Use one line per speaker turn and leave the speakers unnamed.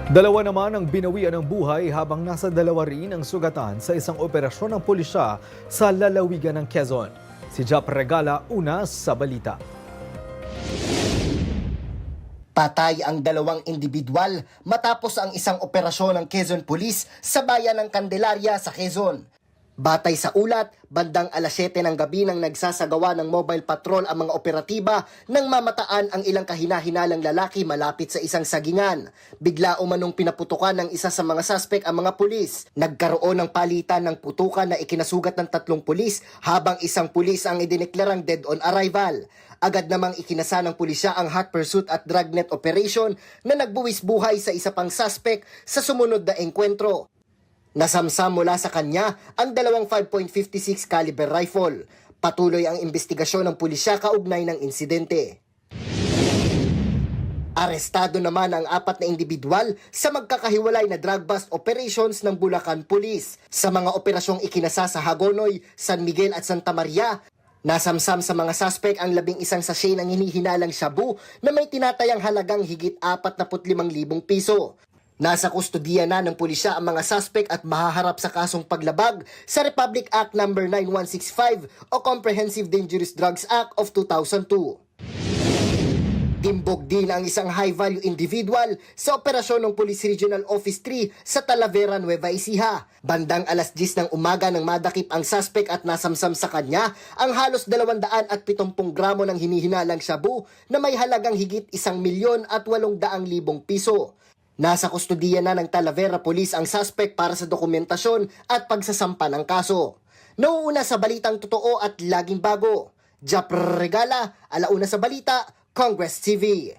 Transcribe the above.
Dalawa naman ang binawian ng buhay habang nasa dalawa rin ang sugatan sa isang operasyon ng pulisya sa lalawigan ng Quezon. Si Jap Regala, una sa balita.
Patay ang dalawang individual matapos ang isang operasyon ng Quezon Police sa bayan ng Candelaria sa Quezon. Batay sa ulat, bandang alas 7 ng gabi nang nagsasagawa ng mobile patrol ang mga operatiba nang mamataan ang ilang kahina-hinalang lalaki malapit sa isang sagingan. Bigla umanong pinaputukan ng isa sa mga suspect ang mga pulis. Nagkaroon ng palitan ng putukan na ikinasugat ng 3 pulis habang isang pulis ang idineklarang dead on arrival. Agad namang ikinasa ng pulisya ang hot pursuit at dragnet operation na nagbuwis buhay sa isa pang suspect sa sumunod na engkwentro. Nasamsam mula sa kanya ang dalawang 5.56 caliber rifle. Patuloy ang investigasyon ng pulisya kaugnay ng insidente. Arestado naman ang 4 na individual sa magkakahiwalay na drug bust operations ng Bulacan Police. Sa mga operasyong ikinasa sa Hagonoy, San Miguel at Santa Maria, nasamsam sa mga suspect ang 11 sachet ng hinihinalang shabu na may tinatayang halagang higit 45,000 piso. Nasa kustodiya na ng pulisya ang mga suspect at mahaharap sa kasong paglabag sa Republic Act No. 9165 o Comprehensive Dangerous Drugs Act of 2002. Timbog din ang isang high-value individual sa operasyon ng Police Regional Office 3 sa Talavera, Nueva Ecija. Bandang alas 10 ng umaga nang madakip ang suspect at nasamsam sa kanya ang halos 270 gramo ng hinihinalang shabu na may halagang higit 1,800,000 piso. Nasa kustodiya na ng Talavera Police ang suspect para sa dokumentasyon at pagsasampa ng kaso. Nauuna sa balitang totoo at laging bago. Jap Regala, alauna sa balita, Congress TV.